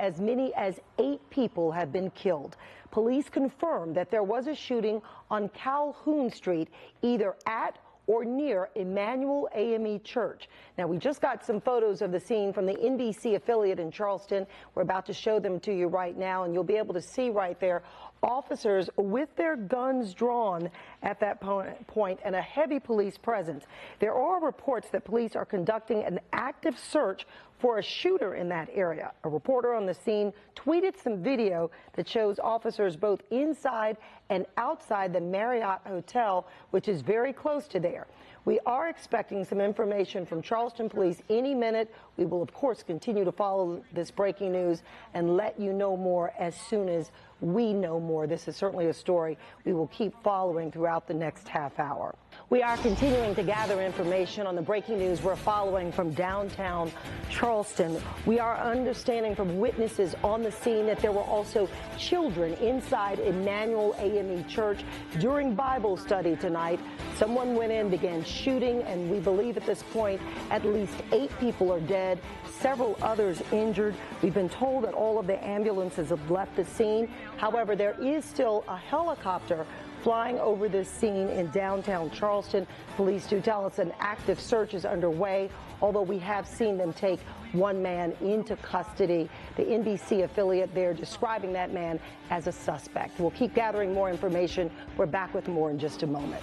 as many as 8 people have been killed. Police confirmed that there was a shooting on Calhoun Street, either at or near Emanuel AME Church. Now, we just got some photos of the scene from the NBC affiliate in Charleston. We're about to show them to you right now, and you'll be able to see right there officers with their guns drawn at that point and a heavy police presence. There are reports that police are conducting an active search for a shooter in that area. A reporter on the scene tweeted some video that shows officers both inside and outside the Marriott Hotel, which is very close to there. We are expecting some information from Charleston police any minute. We will, of course, continue to follow this breaking news and let you know more as soon as we know more. This is certainly a story we will keep following throughout the next half hour. We are continuing to gather information on the breaking news we're following from downtown Charleston. We are understanding from witnesses on the scene that there were also children inside Emanuel AME Church during Bible study tonight. Someone went in, began shooting, and we believe at this point at least 8 people are dead, several others injured. We've been told that all of the ambulances have left the scene. However, there is still a helicopter flying over this scene in downtown Charleston. Police do tell us an active search is underway, although we have seen them take one man into custody. The NBC affiliate there describing that man as a suspect. We'll keep gathering more information. We're back with more in just a moment.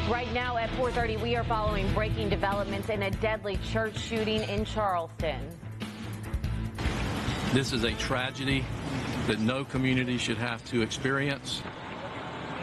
Right now at 4:30, we are following breaking developments in a deadly church shooting in Charleston. This is a tragedy that no community should have to experience.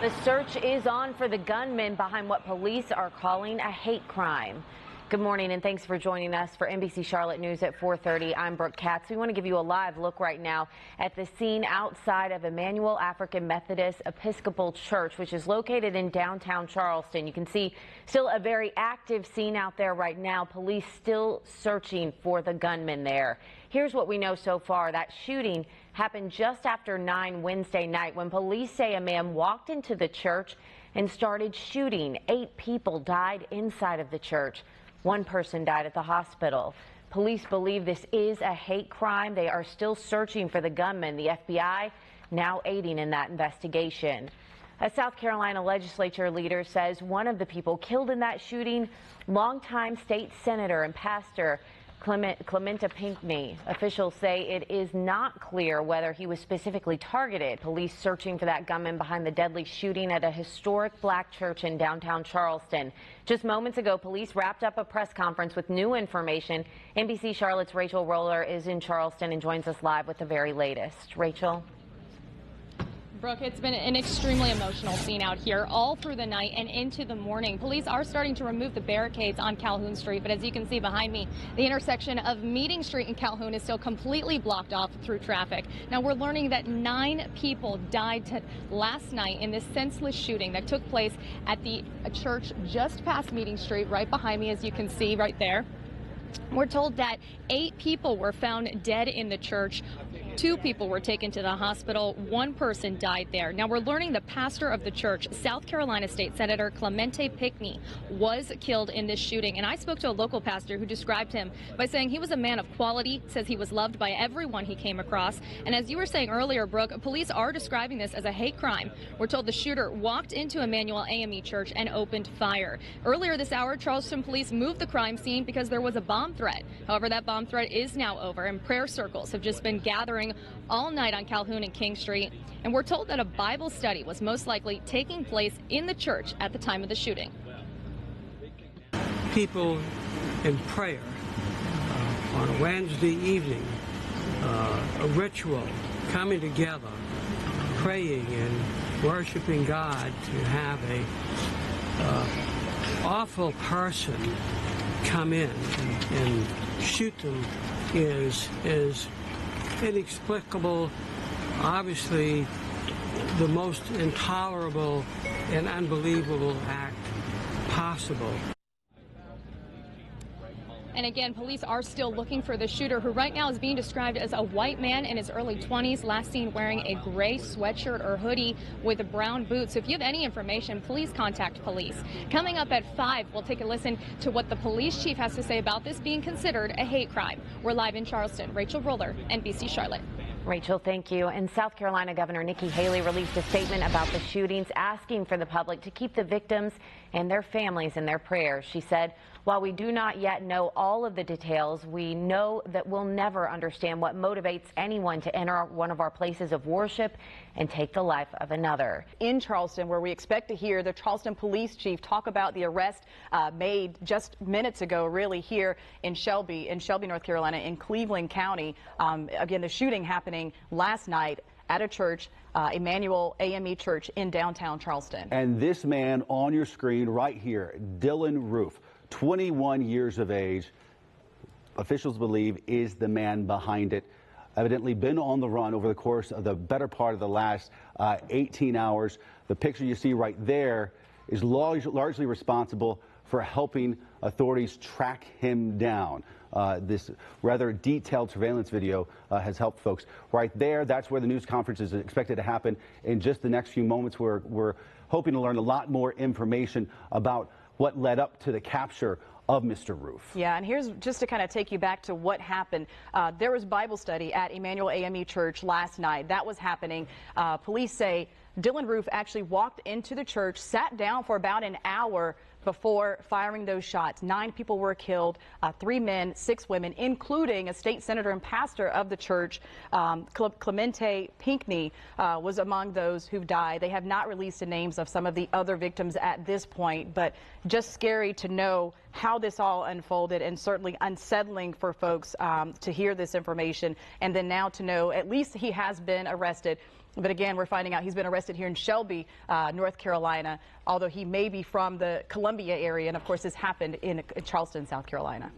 The search is on for the gunman behind what police are calling a hate crime. Good morning and thanks for joining us for NBC Charlotte News at 4:30. I'm Brooke Katz. We want to give you a live look right now at the scene outside of Emanuel African Methodist Episcopal Church, which is located in downtown Charleston. You can see still a very active scene out there right now. Police still searching for the gunman there. Here's what we know so far. That shooting happened just after 9 Wednesday night when police say a man walked into the church and started shooting. 8 people died inside of the church. 1 person died at the hospital. Police believe this is a hate crime. They are still searching for the gunman. The FBI now aiding in that investigation. A South Carolina legislature leader says one of the people killed in that shooting, longtime state senator and pastor Clementa Pinckney. Officials say it is not clear whether he was specifically targeted. Police searching for that gunman behind the deadly shooting at a historic black church in downtown Charleston. Just moments ago, police wrapped up a press conference with new information. NBC Charlotte's Rachel Roller is in Charleston and joins us live with the very latest. Rachel. Brooke, it's been an extremely emotional scene out here all through the night and into the morning. Police are starting to remove the barricades on Calhoun Street, but as you can see behind me, the intersection of Meeting Street and Calhoun is still completely blocked off through traffic. Now, we're learning that 9 people died last night in this senseless shooting that took place at a church just past Meeting Street, right behind me, as you can see right there. We're told that 8 people were found dead in the church. 2 people were taken to the hospital. 1 person died there. Now, we're learning the pastor of the church, South Carolina State Senator Clementa Pinckney, was killed in this shooting. And I spoke to a local pastor who described him by saying he was a man of quality, says he was loved by everyone he came across. And as you were saying earlier, Brooke, police are describing this as a hate crime. We're told the shooter walked into Emanuel AME Church and opened fire. Earlier this hour, Charleston police moved the crime scene because there was a bomb threat. However, that bomb threat is now over, and prayer circles have just been gathering all night on Calhoun and King Street. And we're told that a Bible study was most likely taking place in the church at the time of the shooting. People in prayer on a Wednesday evening, a ritual, coming together, praying and worshiping God, to have a awful person come in and shoot them is inexplicable, obviously the most intolerable and unbelievable act possible. And again, police are still looking for the shooter, who right now is being described as a white man in his early 20s, last seen wearing a gray sweatshirt or hoodie with brown boots. So if you have any information, please contact police. Coming up at 5, we'll take a listen to what the police chief has to say about this being considered a hate crime. We're live in Charleston. Rachel Roller, NBC Charlotte. Rachel, thank you. And South Carolina Governor Nikki Haley released a statement about the shootings, asking for the public to keep the victims and their families in their prayers. She said, while we do not yet know all of the details, we know that we'll never understand what motivates anyone to enter one of our places of worship and take the life of another. In Charleston, where we expect to hear the Charleston police chief talk about the arrest made just minutes ago, really, here in Shelby, North Carolina, in Cleveland County. Again, the shooting happening last night at a church, Emanuel AME Church in downtown Charleston. And this man on your screen right here, Dylann Roof, 21 years of age, officials believe is the man behind it. Evidently been on the run over the course of the better part of the last 18 hours. The picture you see right there is largely responsible for helping authorities track him down. This rather detailed surveillance video has helped folks. Right there, that's where the news conference is expected to happen in just the next few moments. We're hoping to learn a lot more information about what led up to the capture of Mr. Roof. Yeah, and here's just to kind of take you back to what happened. There was Bible study at Emanuel AME Church last night. That was happening. Police say Dylann Roof actually walked into the church, sat down for about an hour before firing those shots. 9 people were killed, 3 men, 6 women, including a state senator and pastor of the church. Clemente Pinckney was among those who died. They have not released the names of some of the other victims at this point, but just scary to know how this all unfolded, and certainly unsettling for folks to hear this information, and then now to know at least he has been arrested. But again, we're finding out he's been arrested here in Shelby, North Carolina, although he may be from the Columbia area. And of course, this happened in Charleston, South Carolina.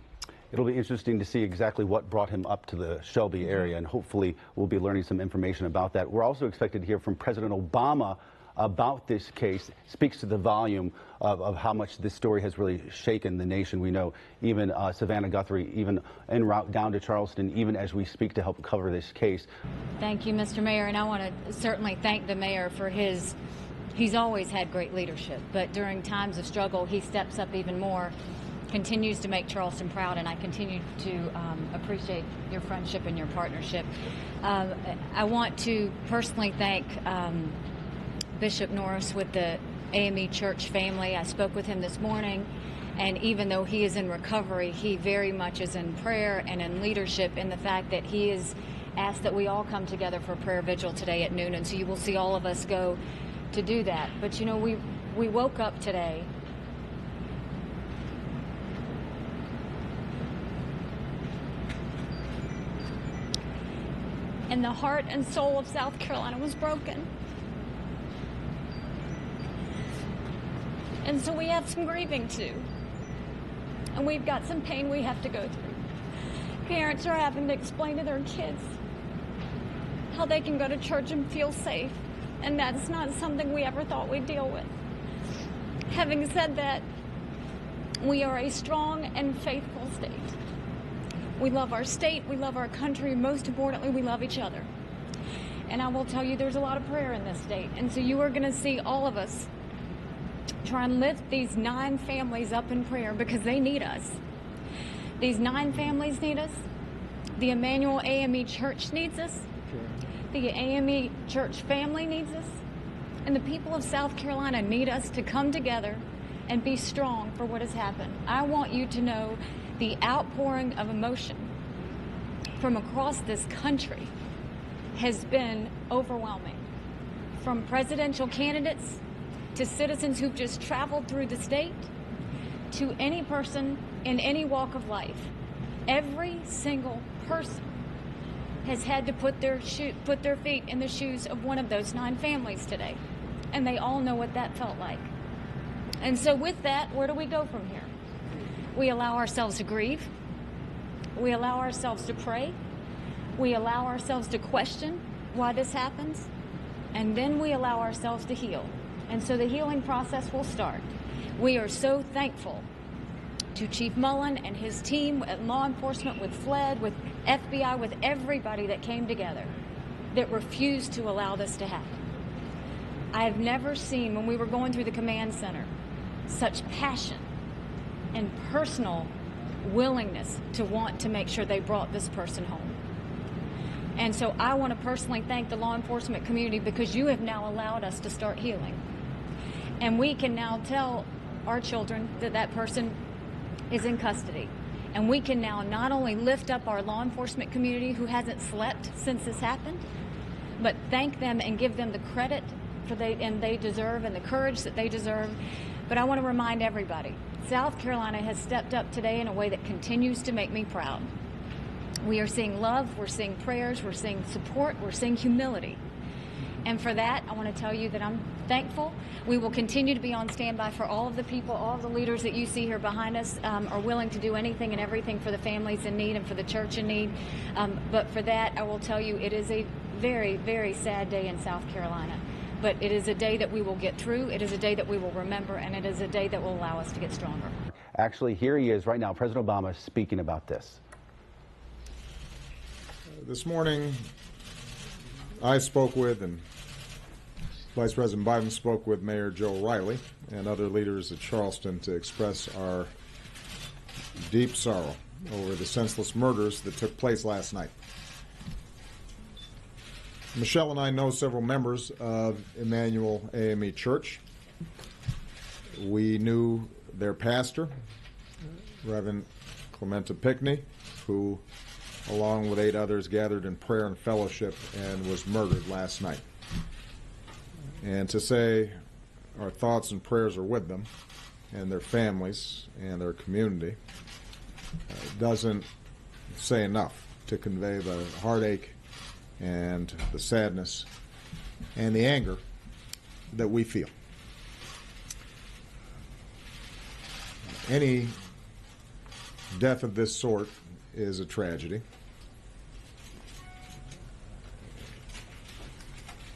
It'll be interesting to see exactly what brought him up to the Shelby area, and hopefully we'll be learning some information about that. We're also expected to hear from President Obama about this case. Speaks to the volume of how much this story has really shaken the nation. We know even Savannah Guthrie, even en route down to Charleston, even as we speak to help cover this case. Thank you, Mr. Mayor, and I want to certainly thank the mayor for he's always had great leadership, but during times of struggle, he steps up even more, continues to make Charleston proud, and I continue to appreciate your friendship and your partnership. I want to personally thank Bishop Norris with the AME Church family. I spoke with him this morning, and even though he is in recovery, he very much is in prayer and in leadership, in the fact that he has asked that we all come together for prayer vigil today at noon, and so you will see all of us go to do that. But you know, we woke up today and the heart and soul of South Carolina was broken. And so we have some grieving too. And we've got some pain we have to go through. Parents are having to explain to their kids how they can go to church and feel safe. And that's not something we ever thought we'd deal with. Having said that, we are a strong and faithful state. We love our state, we love our country, most importantly, we love each other. And I will tell you, there's a lot of prayer in this state. And so you are going to see all of us try and lift these 9 families up in prayer, because they need us. These 9 families need us. The Emanuel AME Church needs us. The AME Church family needs us. And the people of South Carolina need us to come together and be strong for what has happened. I want you to know the outpouring of emotion from across this country has been overwhelming. From presidential candidates to citizens who've just traveled through the state, to any person in any walk of life. Every single person has had to put their feet in the shoes of one of those 9 families today. And they all know what that felt like. And so with that, where do we go from here? We allow ourselves to grieve. We allow ourselves to pray. We allow ourselves to question why this happens. And then we allow ourselves to heal. And so the healing process will start. We are so thankful to Chief Mullen and his team at law enforcement, with FLED, with FBI, with everybody that came together that refused to allow this to happen. I have never seen, when we were going through the command center, such passion and personal willingness to want to make sure they brought this person home. And so I want to personally thank the law enforcement community, because you have now allowed us to start healing. And we can now tell our children that that person is in custody. And we can now not only lift up our law enforcement community who hasn't slept since this happened, but thank them and give them the credit they deserve, and the courage that they deserve. But I want to remind everybody, South Carolina has stepped up today in a way that continues to make me proud. We are seeing love, we're seeing prayers, we're seeing support, we're seeing humility. And for that, I want to tell you that I'm thankful. We will continue to be on standby for all of the people, all of the leaders that you see here behind us are willing to do anything and everything for the families in need and for the church in need. But for that, I will tell you, it is a very, very sad day in South Carolina. But it is a day that we will get through, it is a day that we will remember, and it is a day that will allow us to get stronger. Actually, here he is right now, President Obama, speaking about this. This morning, I spoke with, and Vice President Biden spoke with Mayor Joe Riley and other leaders at Charleston to express our deep sorrow over the senseless murders that took place last night. Michelle and I know several members of Emanuel AME Church. We knew their pastor, Reverend Clementa Pickney, who, along with 8 others, gathered in prayer and fellowship and was murdered last night. And to say our thoughts and prayers are with them and their families and their community doesn't say enough to convey the heartache and the sadness and the anger that we feel. Any death of this sort is a tragedy.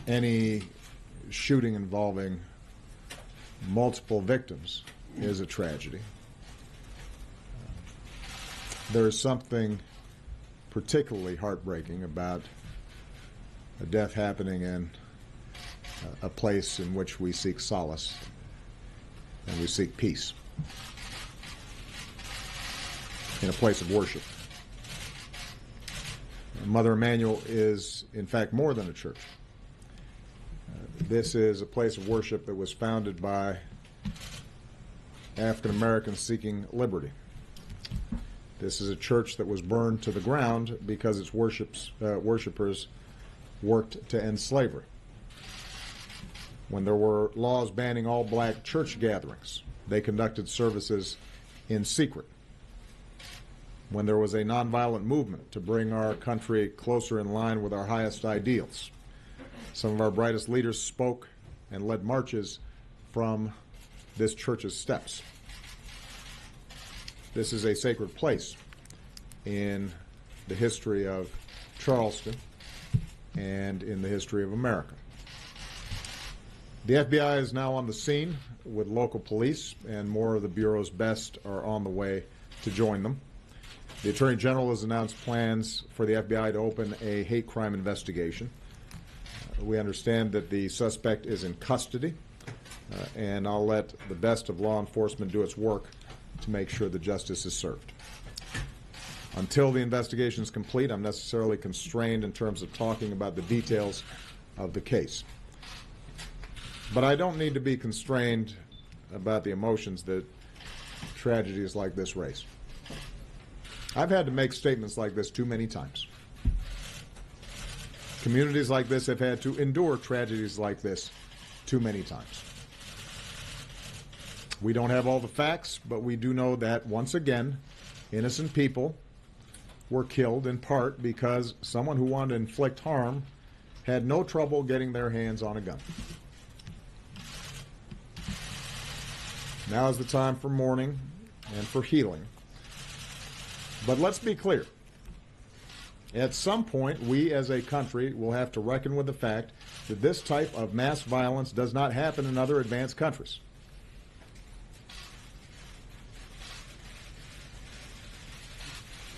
Any shooting involving multiple victims is a tragedy. There is something particularly heartbreaking about a death happening in a place in which we seek solace and we seek peace, in a place of worship. Mother Emanuel is, in fact, more than a church. This is a place of worship that was founded by African Americans seeking liberty. This is a church that was burned to the ground because its worshipers worked to end slavery. When there were laws banning all black church gatherings, they conducted services in secret. When there was a nonviolent movement to bring our country closer in line with our highest ideals, some of our brightest leaders spoke and led marches from this church's steps. This is a sacred place in the history of Charleston and in the history of America. The FBI is now on the scene with local police, and more of the Bureau's best are on the way to join them. The Attorney General has announced plans for the FBI to open a hate crime investigation. We understand that the suspect is in custody, and I'll let the best of law enforcement do its work to make sure that justice is served. Until the investigation is complete, I'm necessarily constrained in terms of talking about the details of the case. But I don't need to be constrained about the emotions that tragedies like this raise. I've had to make statements like this too many times. Communities like this have had to endure tragedies like this too many times. We don't have all the facts, but we do know that, once again, innocent people were killed in part because someone who wanted to inflict harm had no trouble getting their hands on a gun. Now is the time for mourning and for healing. But let's be clear. At some point, we as a country will have to reckon with the fact that this type of mass violence does not happen in other advanced countries.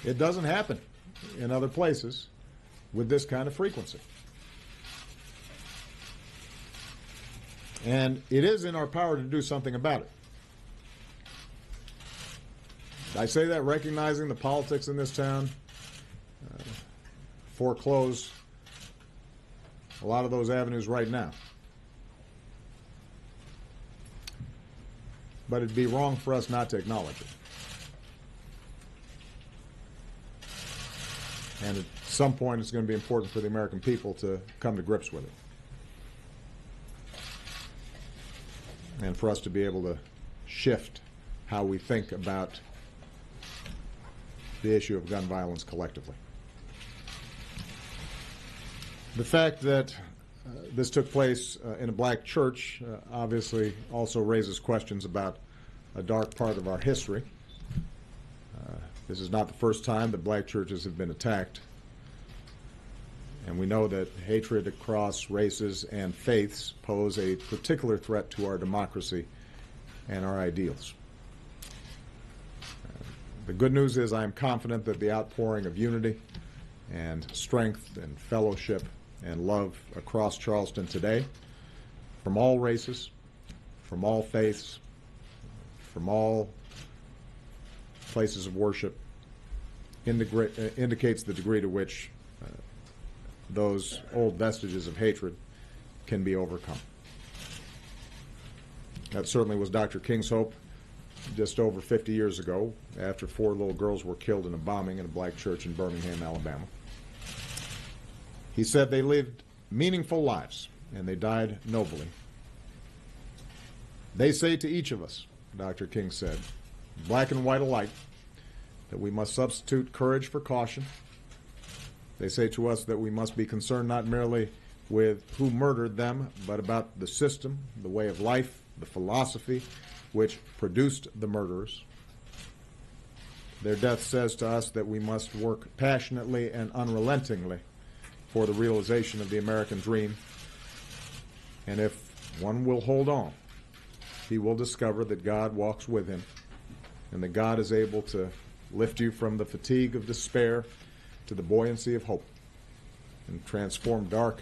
It doesn't happen in other places with this kind of frequency. And it is in our power to do something about it. I say that recognizing the politics in this town. foreclose a lot of those avenues right now. But it'd be wrong for us not to acknowledge it. And at some point, it's going to be important for the American people to come to grips with it. And for us to be able to shift how we think about the issue of gun violence collectively. The fact that this took place in a black church obviously also raises questions about a dark part of our history. This is not the first time that black churches have been attacked. And we know that hatred across races and faiths pose a particular threat to our democracy and our ideals. The good news is I am confident that the outpouring of unity and strength and fellowship and love across Charleston today, from all races, from all faiths, from all places of worship, indicates the degree to which those old vestiges of hatred can be overcome. That certainly was Dr. King's hope just over 50 years ago, after 4 little girls were killed in a bombing in a black church in Birmingham, Alabama. He said they lived meaningful lives and they died nobly. They say to each of us, Dr. King said, black and white alike, that we must substitute courage for caution. They say to us that we must be concerned not merely with who murdered them, but about the system, the way of life, the philosophy which produced the murderers. Their death says to us that we must work passionately and unrelentingly for the realization of the American dream. And if one will hold on, he will discover that God walks with him and that God is able to lift you from the fatigue of despair to the buoyancy of hope and transform dark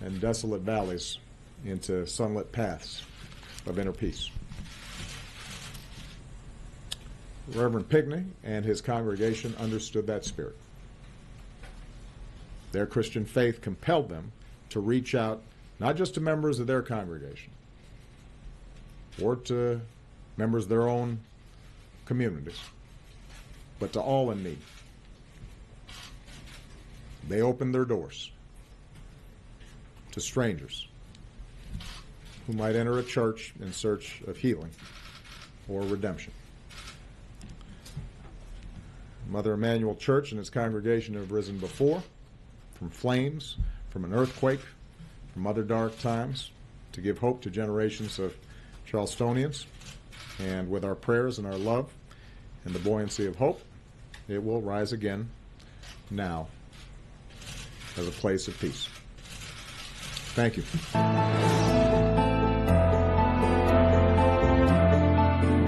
and desolate valleys into sunlit paths of inner peace. Reverend Pigney and his congregation understood that spirit. Their Christian faith compelled them to reach out not just to members of their congregation or to members of their own communities, but to all in need. They opened their doors to strangers who might enter a church in search of healing or redemption. Mother Emanuel Church and its congregation have risen before, from flames, from an earthquake, from other dark times, to give hope to generations of Charlestonians. And with our prayers and our love and the buoyancy of hope, it will rise again now as a place of peace. Thank you.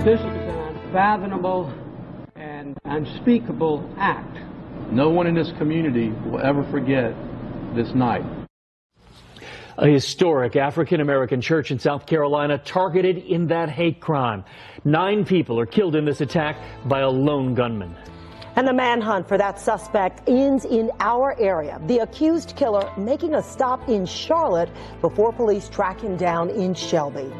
This is an unfathomable and unspeakable act. No one in this community will ever forget this night. A historic African-American church in South Carolina targeted in that hate crime. 9 people are killed in this attack by a lone gunman. And the manhunt for that suspect ends in our area. The accused killer making a stop in Charlotte before police track him down in Shelby.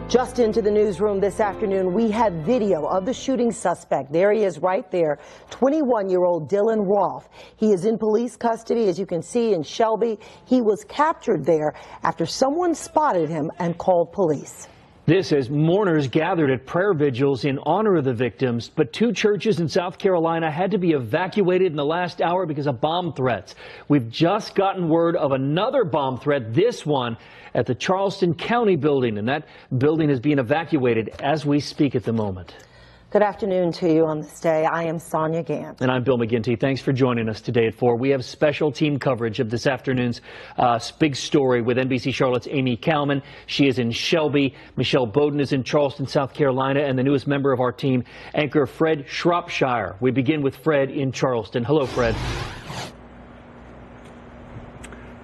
Just into the newsroom this afternoon, we have video of the shooting suspect. There he is right there, 21-year-old Dylann Roof. He is in police custody, as you can see, in Shelby. He was captured there after someone spotted him and called police. This as mourners gathered at prayer vigils in honor of the victims, but 2 churches in South Carolina had to be evacuated in the last hour because of bomb threats. We've just gotten word of another bomb threat, this one at the Charleston County building, and that building is being evacuated as we speak at the moment. Good afternoon to you on this day. I am Sonia Gant. And I'm Bill McGinty. Thanks for joining us today at 4. We have special team coverage of this afternoon's big story with NBC Charlotte's Amy Kalman. She is in Shelby. Michelle Bowden is in Charleston, South Carolina. And the newest member of our team, anchor Fred Shropshire. We begin with Fred in Charleston. Hello, Fred.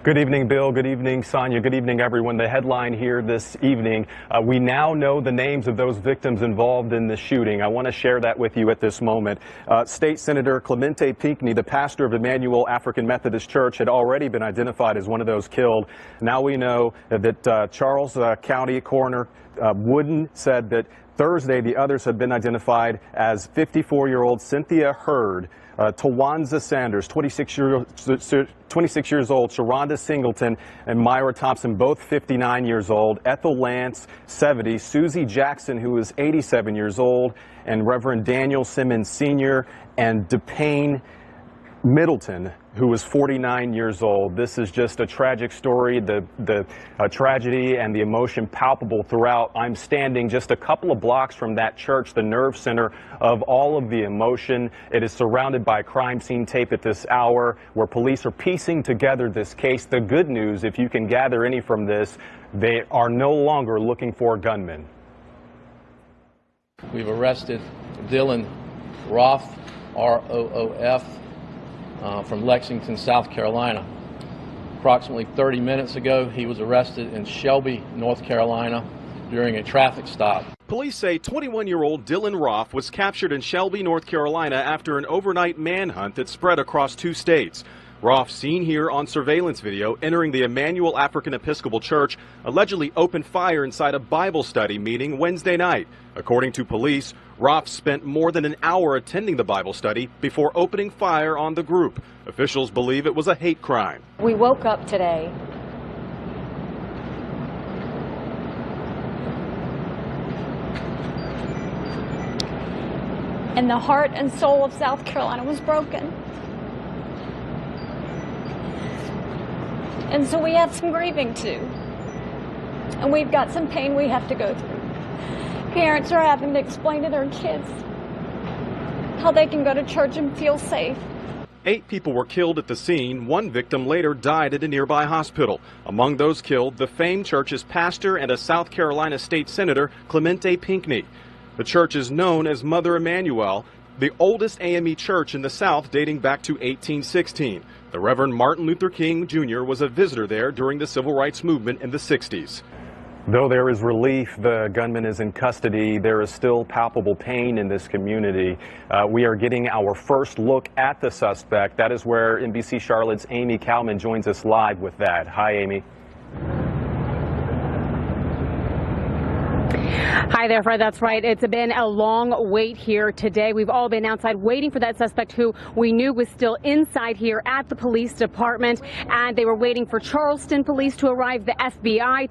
Good evening, Bill. Good evening, Sonia. Good evening, everyone. The headline here this evening, we now know the names of those victims involved in the shooting. I want to share that with you at this moment. State Senator Clemente Pinckney, the pastor of Emanuel African Methodist Church, had already been identified as one of those killed. Now we know that Charles County Coroner Wooden said that Thursday the others had been identified as 54-year-old Cynthia Hurd, Tawanza Sanders, 26 years old, Sharonda Singleton, and Myra Thompson, both 59 years old, Ethel Lance, 70, Susie Jackson, who is 87 years old, and Reverend Daniel Simmons Sr., and DePayne Middleton, who was 49 years old. This is just a tragic story, the tragedy and the emotion palpable throughout. I'm standing just a couple of blocks from that church, the nerve center of all of the emotion. It is surrounded by crime scene tape at this hour where police are piecing together this case. The good news, if you can gather any from this, they are no longer looking for gunmen. We've arrested Dylann Roof, R-O-O-F, from Lexington, South Carolina. Approximately 30 minutes ago, he was arrested in Shelby, North Carolina, during a traffic stop. Police say 21-year-old Dylann Roof was captured in Shelby, North Carolina after an overnight manhunt that spread across 2 states. Roof, seen here on surveillance video, entering the Emanuel African Episcopal Church, allegedly opened fire inside a Bible study meeting Wednesday night. According to police, Roof spent more than an hour attending the Bible study before opening fire on the group. Officials believe it was a hate crime. We woke up today and the heart and soul of South Carolina was broken. And so we have some grieving too. And we've got some pain we have to go through. Parents are having to explain to their kids how they can go to church and feel safe. 8 people were killed at the scene. 1 victim later died at a nearby hospital. Among those killed, the famed church's pastor and a South Carolina state senator, Clemente Pinckney. The church is known as Mother Emanuel, the oldest AME church in the South dating back to 1816. The Reverend Martin Luther King Jr. was a visitor there during the civil rights movement in the 60s. Though there is relief the gunman is in custody, there is still palpable pain in this community. We are getting our first look at the suspect. That is where NBC Charlotte's Amy Kalman joins us live with that. Hi, Amy. Hi there, Fred. That's right. It's been a long wait here today. We've all been outside waiting for that suspect who we knew was still inside here at the police department. And they were waiting for Charleston police to arrive, the FBI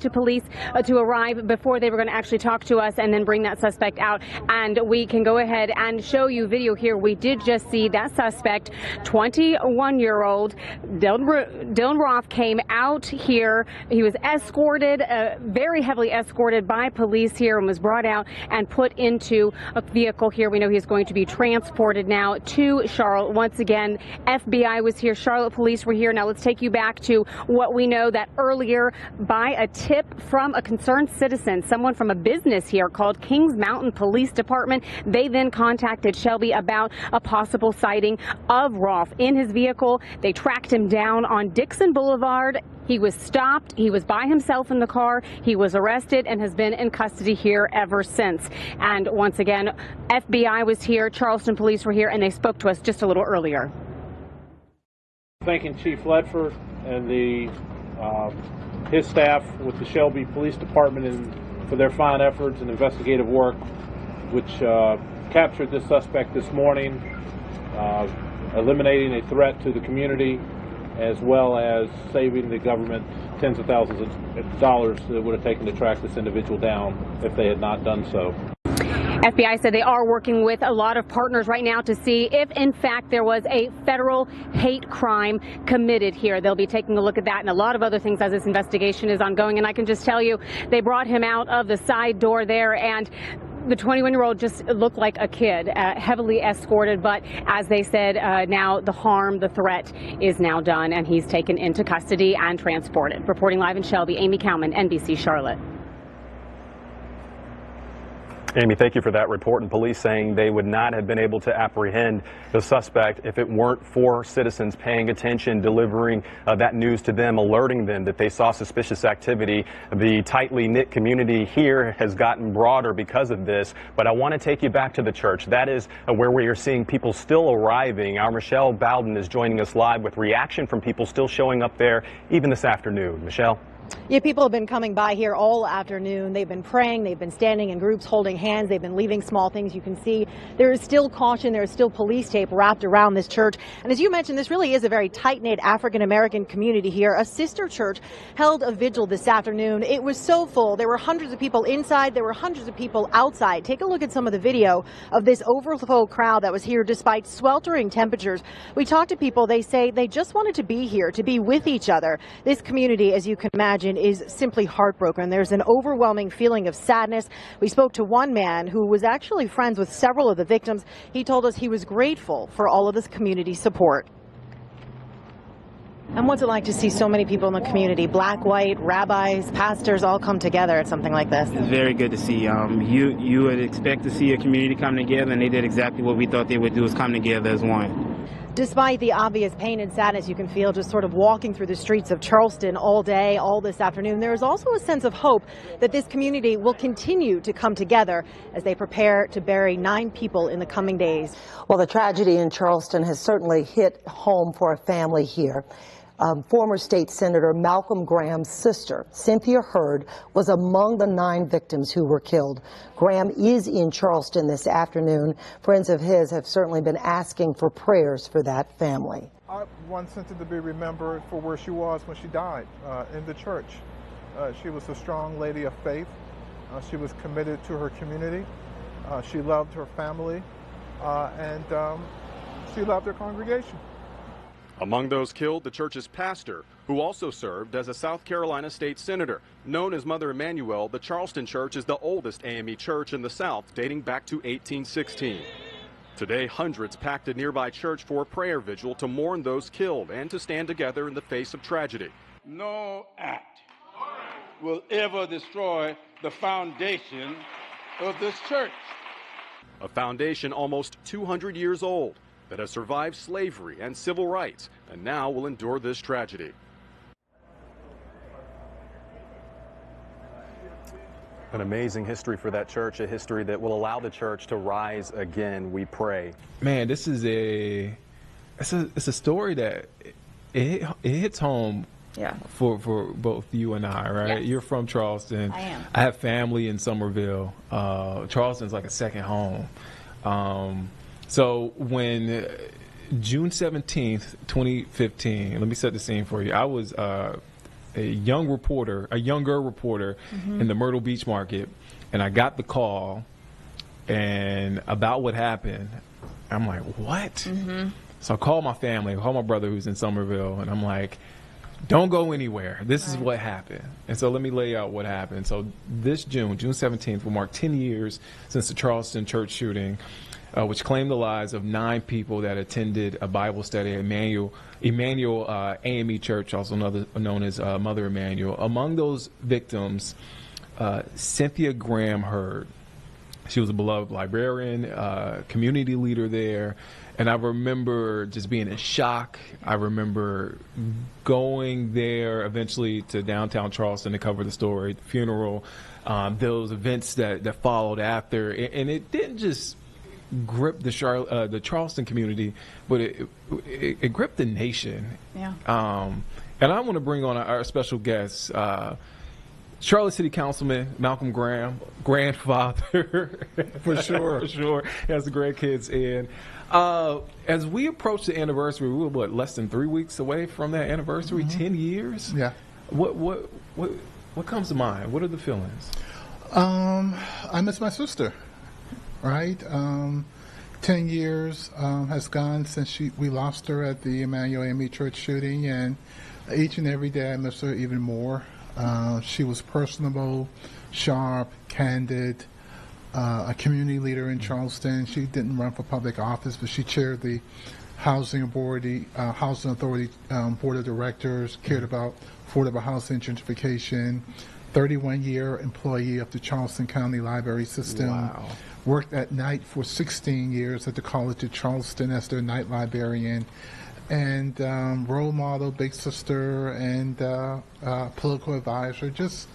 to arrive before they were going to actually talk to us and then bring that suspect out. And we can go ahead and show you video here. We did just see that suspect, 21-year-old Dylann Roof, came out here. He was escorted, very heavily escorted by police here, and was brought out and put into a vehicle here. We know he's going to be transported now to Charlotte. Once again, FBI was here, Charlotte police were here. Now let's take you back to what we know that earlier, by a tip from a concerned citizen, someone from a business here called Kings Mountain Police Department. They then contacted Shelby about a possible sighting of Roof in his vehicle. They tracked him down on Dixon Boulevard. He was stopped. He was by himself in the car. He was arrested and has been in custody here ever since. And once again, FBI was here, Charleston police were here, and they spoke to us just a little earlier. Thanking Chief Ledford and his staff with the Shelby Police Department for their fine efforts and investigative work, which captured this suspect this morning, eliminating a threat to the community, as well as saving the government tens of thousands of dollars that it would have taken to track this individual down if they had not done so. FBI said they are working with a lot of partners right now to see if, in fact, there was a federal hate crime committed here. They'll be taking a look at that and a lot of other things as this investigation is ongoing. And I can just tell you, they brought him out of the side door there, and the 21-year-old just looked like a kid, heavily escorted. But as they said, now the threat is now done, and he's taken into custody and transported. Reporting live in Shelby, Amy Kalman, NBC Charlotte. Amy, thank you for that report. And police saying they would not have been able to apprehend the suspect if it weren't for citizens paying attention, delivering that news to them, alerting them that they saw suspicious activity. The tightly knit community here has gotten broader because of this. But I want to take you back to the church. That is where we are seeing people still arriving. Our Michelle Bowden is joining us live with reaction from people still showing up there even this afternoon. Michelle? Yeah, people have been coming by here all afternoon. They've been praying, they've been standing in groups holding hands, they've been leaving small things. You can see there is still caution, there is still police tape wrapped around this church. And as you mentioned, this really is a very tight-knit African-American community here. A sister church held a vigil this afternoon. It was so full. There were hundreds of people inside, there were hundreds of people outside. Take a look at some of the video of this overflow crowd that was here despite sweltering temperatures. We talked to people, they say they just wanted to be here, to be with each other. This community, as you can imagine, is simply heartbroken. There's an overwhelming feeling of sadness. We spoke to one man who was actually friends with several of the victims. He told us he was grateful for all of this community support. And what's it like to see so many people in the community, black, white, rabbis, pastors, all come together at something like this? It's very good to see. You would expect to see a community come together, and they did exactly what we thought they would do, is come together as one. Despite the obvious pain and sadness you can feel just sort of walking through the streets of Charleston all day, all this afternoon, there is also a sense of hope that this community will continue to come together as they prepare to bury 9 people in the coming days. Well, the tragedy in Charleston has certainly hit home for a family here. Former state senator Malcolm Graham's sister, Cynthia Hurd, was among the 9 victims who were killed. Graham is in Charleston this afternoon. Friends of his have certainly been asking for prayers for that family. I want Cynthia to be remembered for where she was when she died, in the church. She was a strong lady of faith. She was committed to her community. She loved her family, and she loved her congregation. Among those killed, the church's pastor, who also served as a South Carolina state senator. Known as Mother Emanuel, the Charleston church is the oldest AME church in the South, dating back to 1816. Today, hundreds packed a nearby church for a prayer vigil to mourn those killed and to stand together in the face of tragedy. No act will ever destroy the foundation of this church. A foundation almost 200 years old that has survived slavery and civil rights and now will endure this tragedy. An amazing history for that church, a history that will allow the church to rise again, we pray. Man, this is it's a story that it hits home. Yeah. For both you and I, right? Yes. You're from Charleston. I am. I have family in Somerville. Charleston's like a second home. So when June 17th, 2015, let me set the scene for you. I was a younger reporter in the Myrtle Beach market, and I got the call and about what happened. I'm like, what? Mm-hmm. So I called my family, I called my brother who's in Somerville, and I'm like, don't go anywhere. This is what happened. And so let me lay out what happened. So this June 17th, will mark 10 years since the Charleston church shooting, which claimed the lives of 9 people that attended a Bible study at Emanuel AME Church, also known as Mother Emanuel. Among those victims, Cynthia Graham Hurd. She was a beloved librarian, community leader there. And I remember just being in shock. I remember going there eventually to downtown Charleston to cover the story, the funeral, those events that followed after. And it didn't just grip the Charleston community, but it gripped the nation. Yeah. And I want to bring on our special guest, Charlotte City Councilman Malcolm Graham, grandfather. For sure. For sure. He has the grandkids in. As we approach the anniversary, we were less than 3 weeks away from that anniversary, 10 years? Yeah. What comes to mind? What are the feelings? I miss my sister. Right, 10 years has gone since we lost her at the Emanuel AME Church shooting, and each and every day I miss her even more. She was personable, sharp, candid, a community leader in Charleston. She didn't run for public office, but she chaired the Housing Authority Board of Directors, cared about affordable housing gentrification, 31-year employee of the Charleston County Library System. Wow. Worked at night for 16 years at the College of Charleston as their night librarian. And role model, big sister, and political advisor, just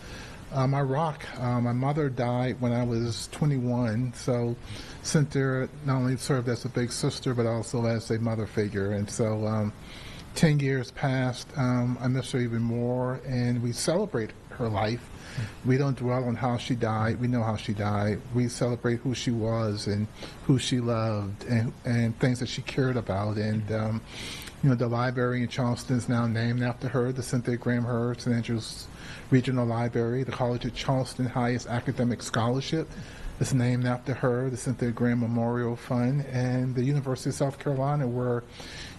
my rock. My mother died when I was 21, so Cynthia not only served as a big sister, but also as a mother figure. And so 10 years passed, I miss her even more, and we celebrate her life. We don't dwell on how she died. We know how she died. We celebrate who she was and who she loved and things that she cared about. And you know, the library in Charleston is now named after her, the Cynthia Graham Hurd St. Andrews Regional Library. The College of Charleston highest academic scholarship is named after her, the Cynthia Graham Memorial Fund. And the University of South Carolina, where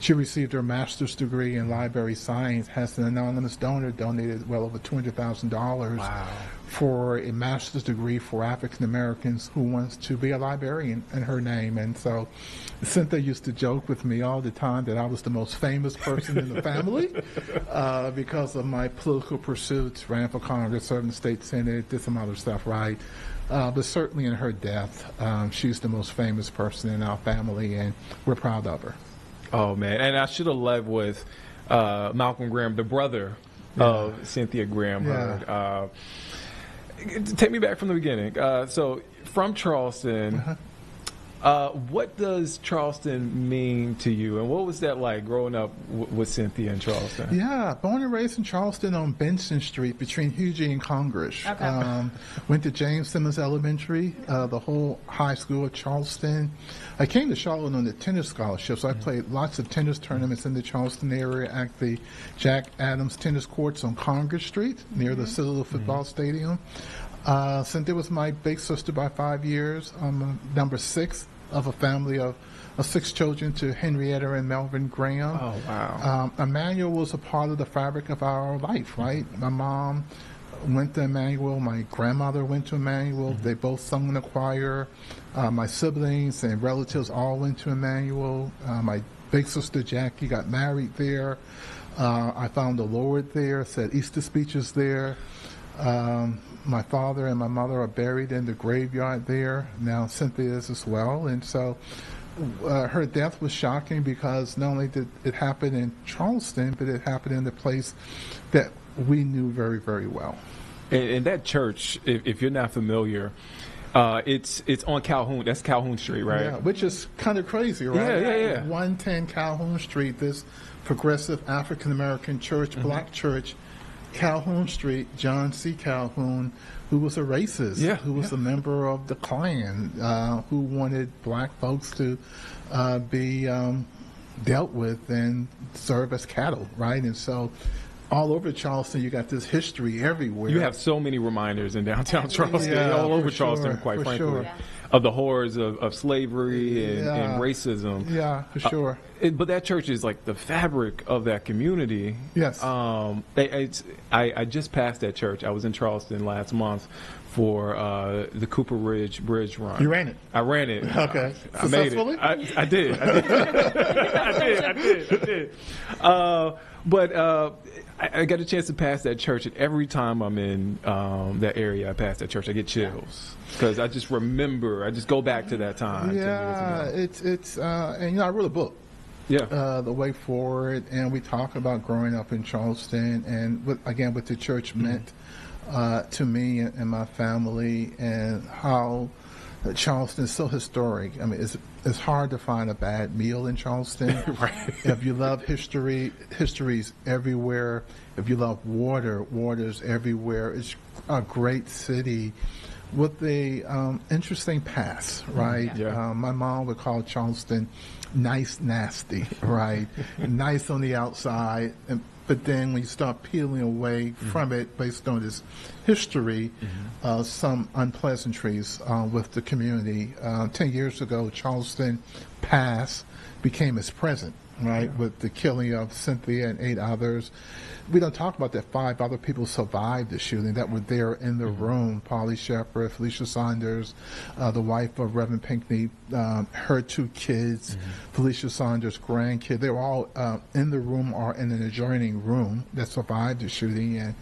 she received her master's degree in library science, has an anonymous donor donated well over $200,000 for a master's degree for African Americans who wants to be a librarian in her name. And so Cynthia used to joke with me all the time that I was the most famous person in the family because of my political pursuits, ran for Congress, served in the state Senate, did some other stuff, right? But certainly in her death, she's the most famous person in our family, and we're proud of her. Oh, man. And I should have led with Malcolm Graham, the brother of Cynthia Graham Hurd. Take me back from the beginning. So from Charleston, what does Charleston mean to you? And what was that like growing up with Cynthia in Charleston? Yeah, born and raised in Charleston on Benson Street between Hugie and Congress. Okay. Went to James Simmons Elementary, the whole high school of Charleston. I came to Charlotte on the tennis scholarship, so I played lots of tennis tournaments in the Charleston area at the Jack Adams Tennis Courts on Congress Street near the Citadel Football Stadium. Cynthia was my big sister by 5 years. I'm number 6 of a family of 6 children to Henrietta and Melvin Graham. Oh, wow. Emanuel was a part of the fabric of our life, right? My mom went to Emanuel. My grandmother went to Emanuel. They both sung in the choir. My siblings and relatives all went to Emanuel. My big sister Jackie got married there. I found the Lord there, said Easter speeches there. My father and my mother are buried in the graveyard there. Now Cynthia is as well. And so her death was shocking because not only did it happen in Charleston, but it happened in the place that we knew very, very well. And that church, if you're not familiar, it's on Calhoun. That's Calhoun Street, right? Yeah, which is kind of crazy, right? Yeah. 110 Calhoun Street, this progressive African-American church, black church, Calhoun Street, John C. Calhoun, who was a racist, who was a member of the Klan, who wanted black folks to be dealt with and serve as cattle, right? And so all over Charleston, you got this history everywhere. You have so many reminders in downtown Charleston, all over Charleston, quite frankly, of the horrors of slavery and racism. Yeah, for sure. But that church is like the fabric of that community. Yes. I just passed that church. I was in Charleston last month for the Cooper Ridge Bridge run. You ran it? I ran it. Okay. I made it. I did. I did. But I got a chance to pass that church, and every time I'm in that area, I pass that church, I get chills because I just remember. I just go back to that time. Yeah, it's and you know, I wrote a book. Yeah. The Way Forward, and we talk about growing up in Charleston and what the church meant to me and my family, and how Charleston is so historic. I mean, it's hard to find a bad meal in Charleston. Right. If you love history, history's everywhere. If you love water's everywhere. It's a great city with the interesting past, right? Yeah. My mom would call Charleston nice, nasty, right? Nice on the outside, but then when you start peeling away from it based on its history, some unpleasantries with the community. 10 years ago, Charleston past became its present, right, with the killing of Cynthia and 8 others. We don't talk about that 5 other people survived the shooting that were there in the room. Polly Shepard, Felicia Saunders, the wife of Reverend Pinckney, her 2 kids, Felicia Saunders' grandkid. They were all in the room or in an adjoining room that survived the shooting. And,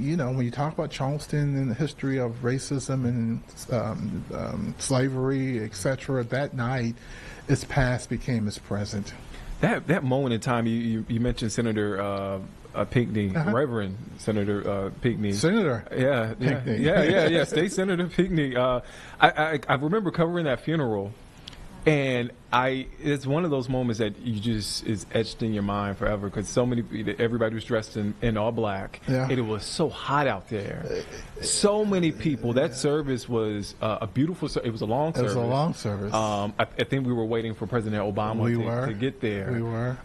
you know, when you talk about Charleston and the history of racism and slavery, etc., that night, its past became its present. That moment in time, you mentioned Senator Pinckney, Reverend Senator Pinckney. Senator Pinckney. Yeah, State Senator Pinckney. I remember covering that funeral, and it's one of those moments that you just is etched in your mind forever, because everybody was dressed in all black, and it was so hot out there. So many people. That service was a beautiful. It was a long service. It was a long service. I think we were waiting for President Obama to get there. We were.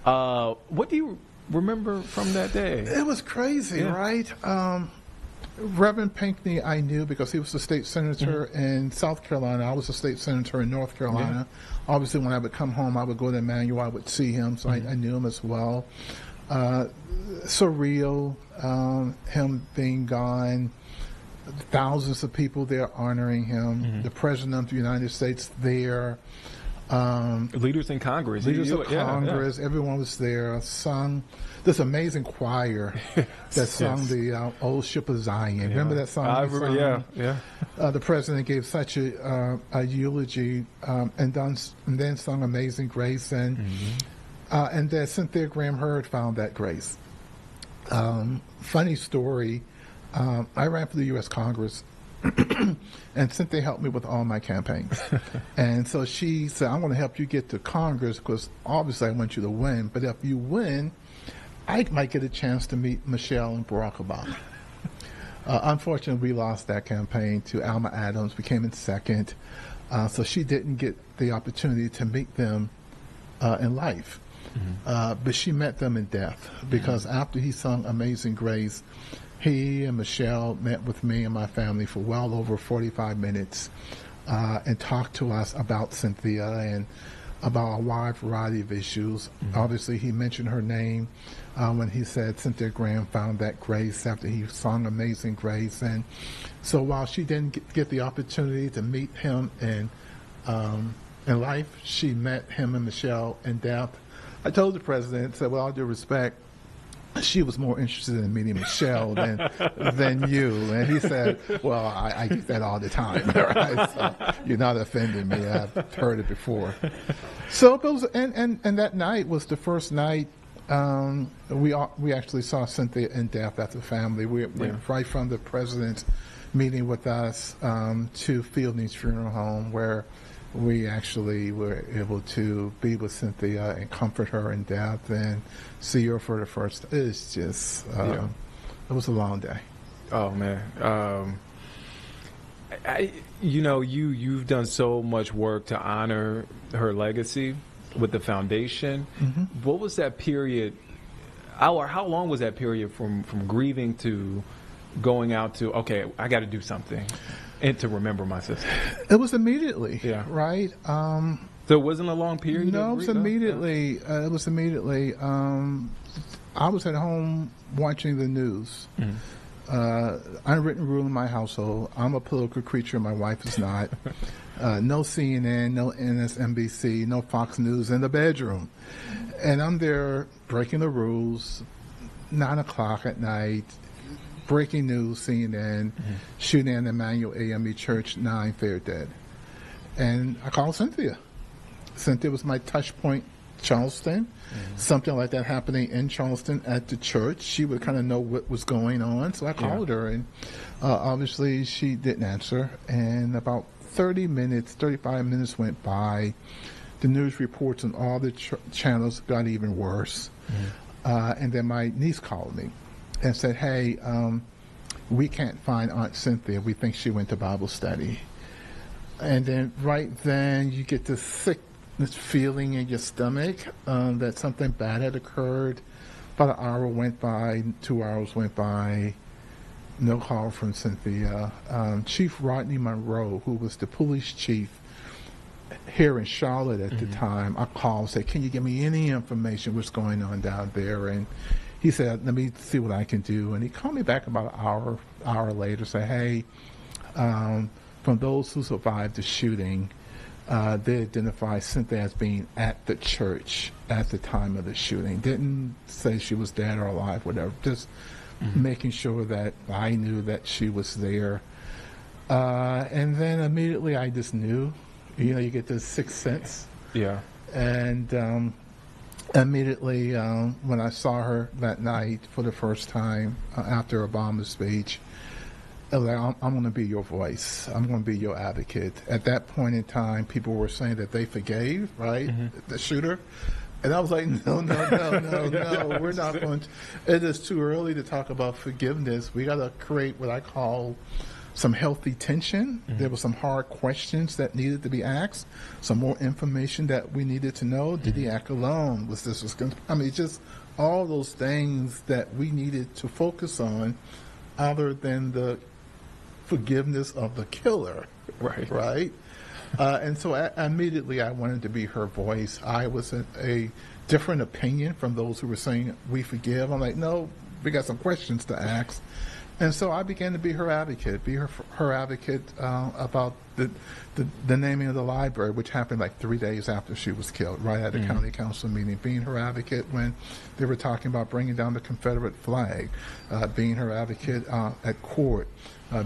What do you remember from that day? It was crazy, right? Reverend Pinckney I knew because he was the state senator in South Carolina. I was a state senator in North Carolina. Obviously, when I would come home, I would go to Emanuel, I would see him, so I knew him as well. Surreal, him being gone, thousands of people there honoring him, the President of the United States there. Leaders in Congress. Leaders of Congress, everyone was there, sung this amazing choir that sung the Old Ship of Zion. Remember that song? I remember, the president gave such a eulogy and then sung Amazing Grace. And then Cynthia Graham Hurd found that grace. Funny story, I ran for the U.S. Congress. And Cynthia helped me with all my campaigns. And so she said, I'm going to help you get to Congress because obviously I want you to win. But if you win, I might get a chance to meet Michelle and Barack Obama. Unfortunately, we lost that campaign to Alma Adams. We came in second. So she didn't get the opportunity to meet them in life. But she met them in death because after he sung Amazing Grace, he and Michelle met with me and my family for well over 45 minutes and talked to us about Cynthia and about a wide variety of issues. Obviously, he mentioned her name when he said Cynthia Graham found that grace after he sung Amazing Grace. And so while she didn't get the opportunity to meet him in life, she met him and Michelle in death. I told the president, said, well, all due respect, she was more interested in meeting Michelle than you. And he said, well, I get that all the time. Right? So you're not offending me. I've heard it before. So it was, and that night was the first night we actually saw Cynthia in death as a family. We went right from the president meeting with us to Fielding's funeral home, where we actually were able to be with Cynthia and comfort her in death and see her for the first. It's just, it was a long day. Oh man, you've done so much work to honor her legacy with the foundation. What was that period? How long was that period from grieving to going out to, okay, I got to do something? And to remember my sister. It was immediately, right? So it wasn't a long period? No, it was immediately. It was immediately. I was at home watching the news. Unwritten rule in my household. I'm a political creature. My wife is not. No CNN, no MSNBC, no Fox News in the bedroom. And I'm there breaking the rules, 9 o'clock at night. Breaking news, CNN, shooting in Emanuel AME Church, 9 fair dead. And I called Cynthia. Cynthia was my touch point, Charleston. Something like that happening in Charleston at the church. She would kind of know what was going on. So I called her, and obviously she didn't answer. And about 35 minutes went by. The news reports on all the channels got even worse. And then my niece called me and said, hey, we can't find Aunt Cynthia. We think she went to Bible study. And then right then you get this sickness feeling in your stomach that something bad had occurred. About an hour went by, 2 hours went by, no call from Cynthia. Chief Rodney Monroe, who was the police chief here in Charlotte at the time, I called and said, can you give me any information what's going on down there? And he said, let me see what I can do. And he called me back about an hour later, said, hey, from those who survived the shooting, they identified Cynthia as being at the church at the time of the shooting. Didn't say she was dead or alive, whatever, just making sure that I knew that she was there. And then immediately I just knew, you know, you get this sixth sense. Yeah. And immediately when I saw her that night for the first time after Obama's speech, I was like, I'm going to be your voice. I'm going to be your advocate. At that point in time, people were saying that they forgave, right, the shooter. And I was like, no, we're not going to. It is too early to talk about forgiveness. We got to create what I call some healthy tension. There were some hard questions that needed to be asked, some more information that we needed to know. Did he act alone? Was this, I mean, just all those things that we needed to focus on other than the forgiveness of the killer. Right? And so immediately I wanted to be her voice. I was a different opinion from those who were saying we forgive. I'm like, no, we got some questions to ask. And so I began to be her advocate, about the naming of the library, which happened like 3 days after she was killed, right at the county council meeting. Being her advocate when they were talking about bringing down the Confederate flag, being her advocate at court,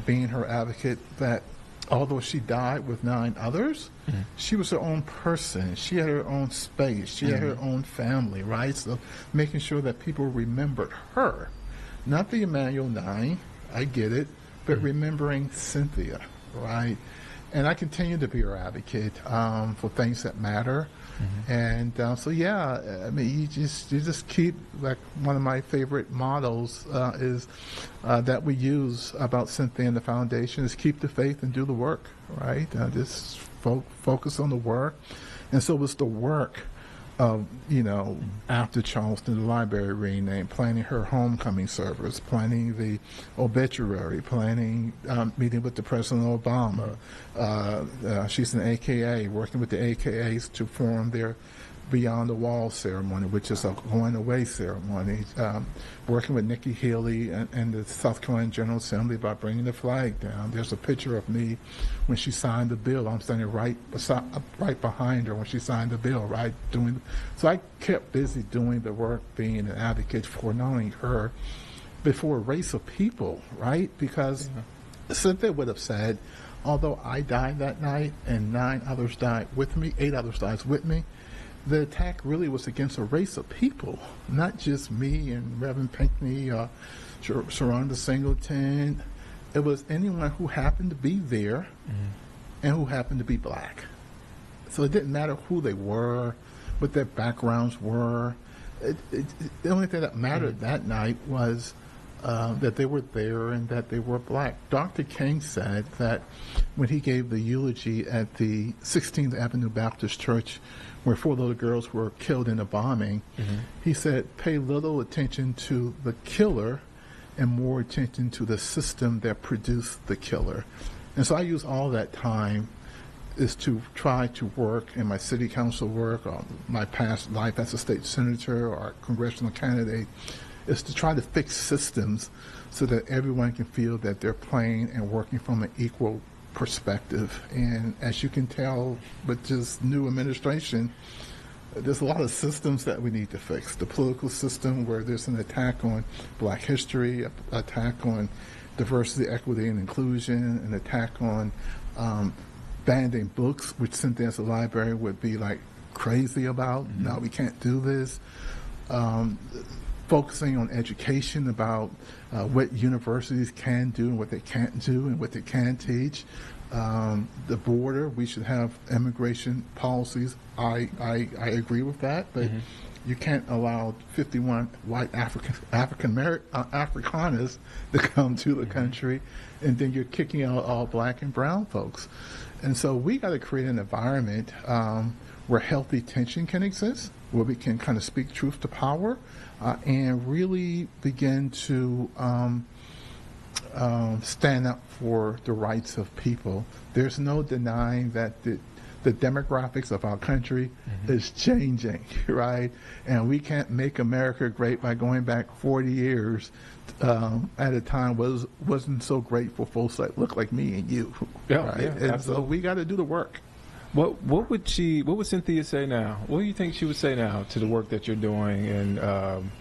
being her advocate that although she died with 9 others, she was her own person. She had her own space. She had her own family, right? So making sure that people remembered her. Not the Emanuel 9, I get it, but remembering Cynthia, right? And I continue to be her advocate for things that matter. And so, yeah, I mean, you just keep, like one of my favorite mottos is that we use about Cynthia and the foundation is keep the faith and do the work, right? Just focus on the work. And so it was the work of, you know, after Charleston, the library renamed, planning her homecoming service, planning the obituary, planning meeting with the President Obama. She's an AKA, working with the AKAs to form their Beyond the Wall ceremony, which is a going away ceremony, working with Nikki Haley and the South Carolina General Assembly about bringing the flag down. There's a picture of me when she signed the bill. I'm standing right behind her when she signed the bill, right? So I kept busy doing the work, being an advocate for not only her, but for a race of people, right? Because Cynthia would have said, although I died that night and 9 others died with me, 8 others died with me, the attack really was against a race of people, not just me and Reverend Pinckney or Sharonda Singleton. It was anyone who happened to be there and who happened to be black. So it didn't matter who they were, what their backgrounds were. The only thing that mattered that night was that they were there and that they were black. Dr. King said that when he gave the eulogy at the 16th Avenue Baptist Church, where 4 little girls were killed in a bombing, he said, pay little attention to the killer and more attention to the system that produced the killer. And so I use all that time is to try to work in my city council work, or my past life as a state senator or congressional candidate, is to try to fix systems so that everyone can feel that they're playing and working from an equal perspective. And as you can tell with this new administration, there's a lot of systems that we need to fix. The political system, where there's an attack on black history, an attack on diversity, equity, and inclusion, an attack on banning books, which Cynthia's library would be like crazy about. No, we can't do this. Focusing on education about what universities can do and what they can't do and what they can teach. The border, we should have immigration policies. I agree with that, but you can't allow 51 white Afrikaners to come to the country, and then you're kicking out all black and brown folks. And so we got to create an environment where healthy tension can exist, where we can kind of speak truth to power, and really begin to stand up for the rights of people. There's no denying that the the demographics of our country is changing, right? And we can't make America great by going back 40 years at a time wasn't so great for folks that look like me and you, right? And so we got to do the work. What would Cynthia say now? What do you think she would say now to the work that you're doing? And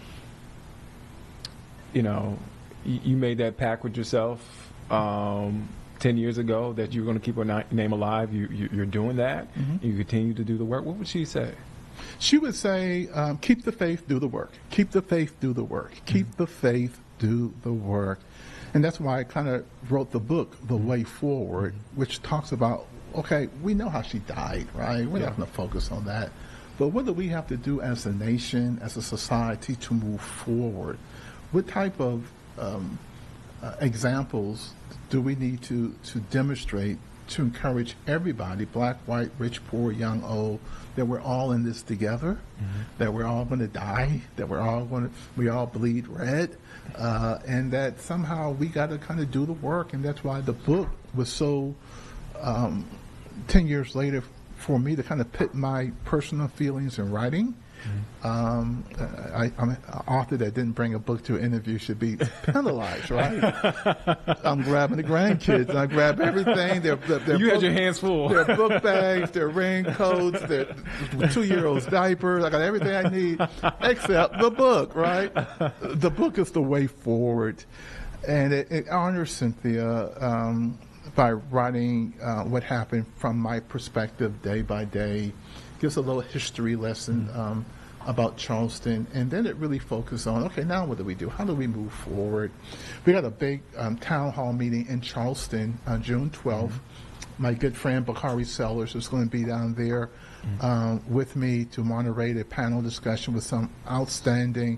you know, you made that pact with yourself 10 years ago that you were going to keep her name alive. You're doing that. You continue to do the work. What would she say? She would say, keep the faith, do the work. Keep the faith, do the work. Keep the faith, do the work. And that's why I kind of wrote the book, The Way Forward, which talks about, okay, we know how she died, right? We're not going to focus on that. But what do we have to do as a nation, as a society, to move forward? What type of examples do we need to demonstrate to encourage everybody, black, white, rich, poor, young, old, that we're all in this together, that we're all going to die, that we all bleed red, and that somehow we got to kind of do the work. And that's why the book was so 10 years later for me to kind of put my personal feelings in writing. I'm an author that didn't bring a book to an interview should be penalized, right? I'm grabbing the grandkids, and I grab everything. You had your hands full. Their book bags, their raincoats, their 2-year-old's diapers. I got everything I need except the book, right? The book is the way forward, and it honors Cynthia by writing what happened from my perspective day by day. Gives a little history lesson about Charleston, and then it really focused on, okay, now what do we do? How do we move forward? We got a big town hall meeting in Charleston on June 12th. My good friend Bakari Sellers is going to be down there with me to moderate a panel discussion with some outstanding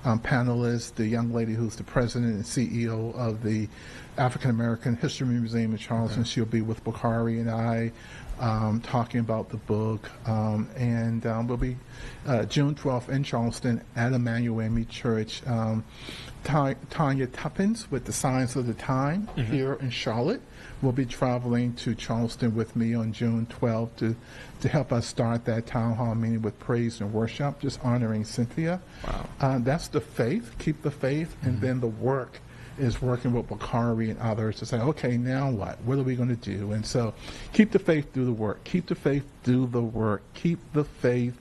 panelists. The young lady who's the president and CEO of the African American History Museum in Charleston, she'll be with Bakari and I. Talking about the book, and we'll be June 12th in Charleston at Emanuel AME Church. Tanya Tuppence with the Signs of the Time here in Charlotte will be traveling to Charleston with me on June 12th to help us start that town hall meeting with praise and worship, just honoring Cynthia. Wow. That's the faith, keep the faith, and then the work is working with Bakari and others to say, okay, now what? What are we going to do? And so keep the faith, do the work. Keep the faith, do the work. Keep the faith,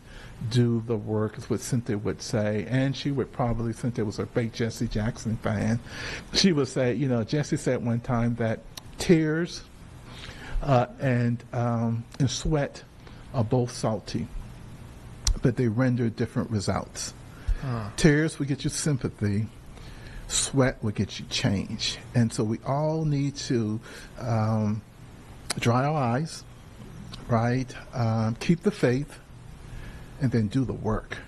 do the work is what Cynthia would say. And she would probably, Cynthia was a big Jesse Jackson fan, she would say, you know, Jesse said one time that tears and sweat are both salty, but they render different results. Tears will get you sympathy. Sweat will get you change. And so we all need to dry our eyes, right? Keep the faith, and then do the work.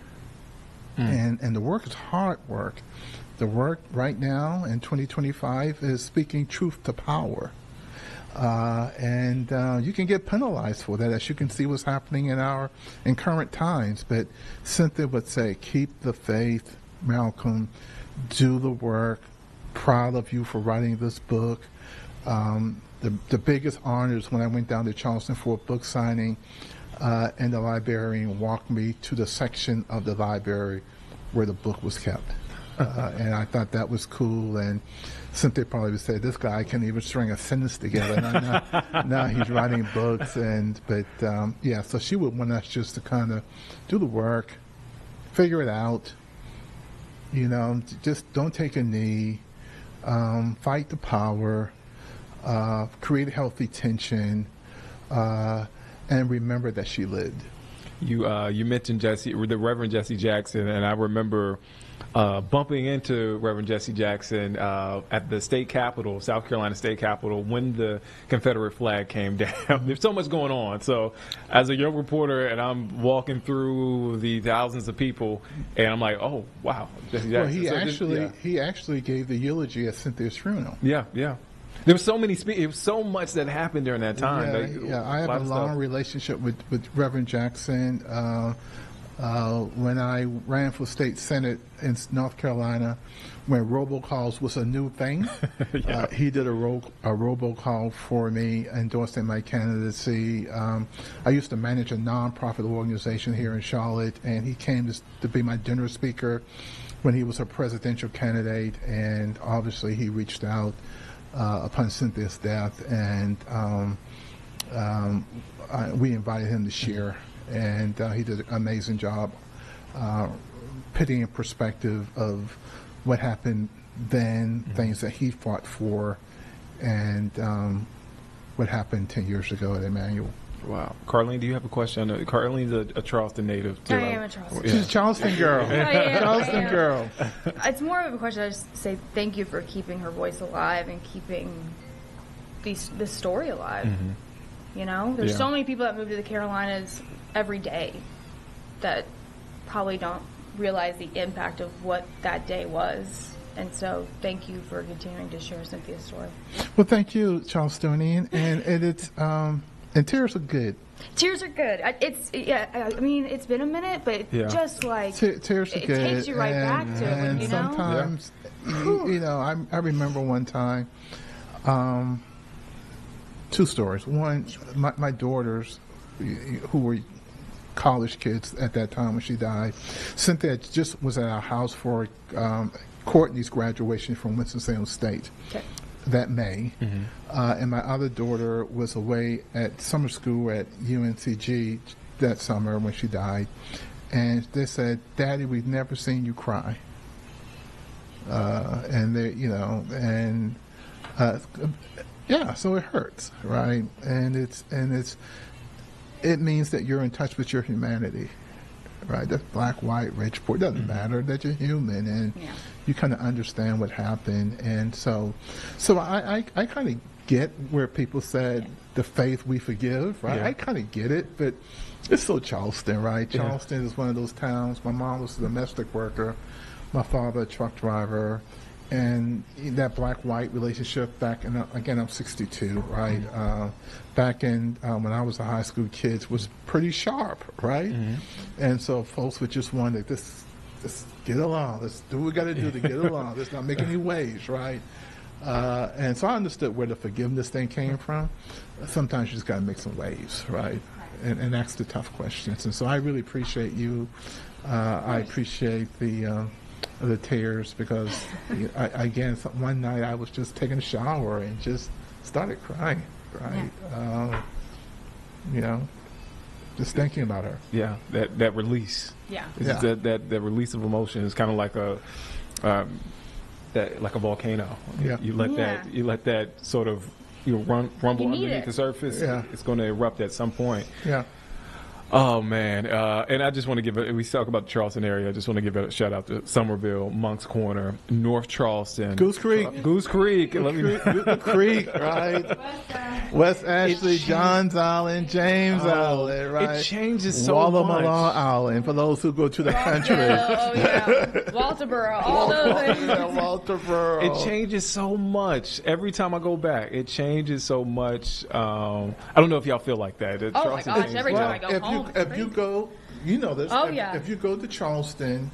And the work is hard work. The work right now in 2025 is speaking truth to power. And you can get penalized for that, as you can see what's happening in current times. But Cynthia would say, keep the faith, Malcolm. Do the work. Proud of you for writing this book. The biggest honors when I went down to Charleston for a book signing, and the librarian walked me to the section of the library where the book was kept. And I thought that was cool. And Cynthia probably would say, this guy can't even string a sentence together. Now he's writing books. But yeah, so she would want us just to kind of do the work, figure it out. You know, just don't take a knee, fight the power, create healthy tension, and remember that she lived. You mentioned the Reverend Jesse Jackson, and I remember bumping into Reverend Jesse Jackson at the state capitol, South Carolina State Capitol, when the Confederate flag came down. There's so much going on. So as a young reporter, and I'm walking through the thousands of people, and I'm like, oh, wow, Jesse Jackson. Well, he actually gave the eulogy at Cynthia's funeral. Yeah. There was so much that happened during that time. I have a long relationship with Reverend Jackson. When I ran for state senate in North Carolina, when robocalls was a new thing, he did a robocall for me, endorsing my candidacy. I used to manage a nonprofit organization here in Charlotte, and he came to be my dinner speaker when he was a presidential candidate, and obviously he reached out upon Cynthia's death, and we invited him to share, and he did an amazing job putting in perspective of what happened then, things that he fought for, and what happened 10 years ago at Emanuel. Wow. Carlene, do you have a question? Carlene's a Charleston native, too. I am a Charleston. She's a Charleston girl. Charleston girl. It's more of a question. I just say thank you for keeping her voice alive and keeping this story alive. Mm-hmm. You know, there's so many people that move to the Carolinas every day that probably don't realize the impact of what that day was. And so thank you for continuing to share Cynthia's story. Well, thank you, Charlestonian. And it's and tears are good. Tears are good. I mean, it's been a minute, but just like tears are it good. Takes you right back to it. And You know, sometimes, you know, I remember one time, two stories. One, my daughters, who were college kids at that time when she died, Cynthia just was at our house for Courtney's graduation from Winston-Salem State. Okay. That May, and my other daughter was away at summer school at UNCG that summer when she died, and they said, "Daddy, we've never seen you cry." And they, you know, and yeah, so it hurts, right? And it means that you're in touch with your humanity, right? That's black, white, rich, poor. It doesn't matter that you're human, and you kind of understand what happened. And so I kind of get where people said the faith we forgive, right? I kind of get it, but it's so Charleston, right? Charleston is one of those towns. My mom was a domestic worker, my father a truck driver, and that black-white relationship back in, again, I'm 62, right? Back in when I was a high school kid was pretty sharp, right? And so folks would just want to just get along. Let's do what we got to do to get along. Let's not make any waves, right? And so I understood where the forgiveness thing came from. Sometimes you just got to make some waves, right? And ask the tough questions. And so I really appreciate you. I appreciate the tears, because again, one night I was just taking a shower and just started crying, right? You know, just thinking about her. Yeah, that release. That release of emotion is kind of like like a volcano. You let that sort of rumble underneath the surface. It's going to erupt at some point. Oh man, and I just want to give we talk about the Charleston area. I just want to give a shout out to Somerville, Monk's Corner, North Charleston, Goose Creek, Creek, right? West Ashley, Johns Island, James Island, right? It changes so much. Wallomalong Island for those who go to the country. Walterboro, all those things. Walterboro. It changes so much every time I go back. It changes so much. I don't know if y'all feel like that. Oh my gosh! Every time I go home. If you go, you know this. Oh, if you go to Charleston,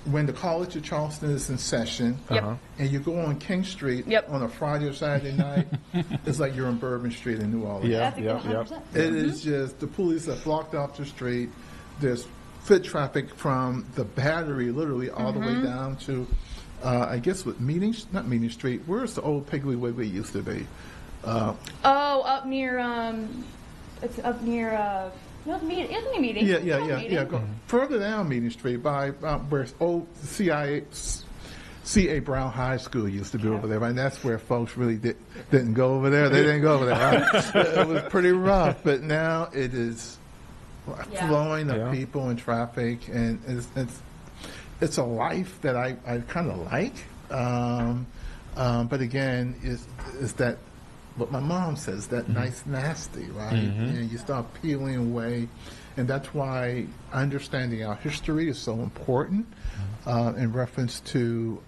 when the College of Charleston is in session, and you go on King Street on a Friday or Saturday night, it's like you're on Bourbon Street in New Orleans. It is just, the police have blocked off the street. There's foot traffic from the Battery, literally all the way down to, I guess, not Meeting Street. Where's the old Piggly Wiggly used to be? Up near, it's up near, Meeting. Yeah. Go further down Meeting Street by where old C.A. Brown High School used to be over there, right? And that's where folks really didn't go over there. They didn't go over there, right? It was pretty rough, but now it is flowing of people and traffic, and it's a life that I kind of like. But again, is that what my mom says, that nice nasty, right? And you start peeling away, and that's why understanding our history is so important in reference to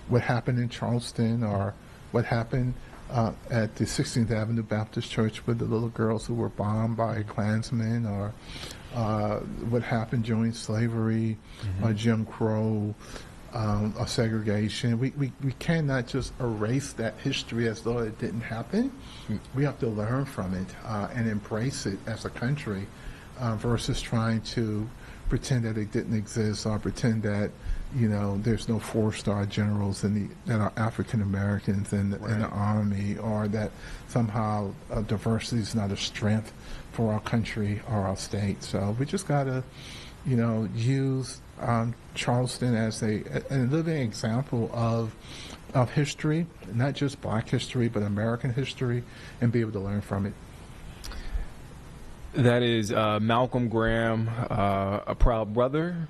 what happened in Charleston or what happened at the 16th Avenue Baptist Church with the little girls who were bombed by Klansmen, or what happened during slavery, Jim Crow, or segregation. We cannot just erase that history as though it didn't happen. We have to learn from it and embrace it as a country versus trying to pretend that it didn't exist or pretend that, you know, there's no 4-star generals that are African Americans in the Army, or that somehow diversity is not a strength for our country or our state. So we just got to, you know, use Charleston as a living example of history, not just Black history, but American history, and be able to learn from it. That is Malcolm Graham, a proud brother,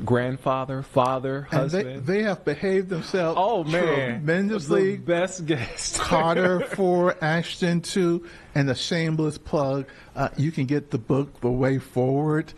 grandfather, father, husband. And they have behaved themselves tremendously. The best guest. Carter 4, Ashton 2, and a shameless plug. You can get the book, The Way Forward,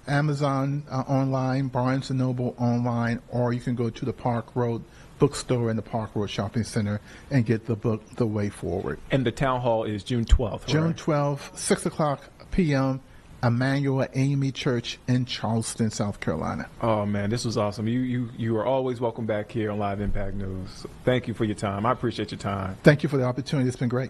Amazon online, Barnes & Noble online, or you can go to the Park Road bookstore in the Park Road Shopping Center and get the book, The Way Forward. And the town hall is June 12th, June 12th, 6 o'clock p.m., Emanuel AME Church in Charleston, South Carolina. Oh, man, this was awesome. You are always welcome back here on Live Impact News. Thank you for your time. I appreciate your time. Thank you for the opportunity. It's been great.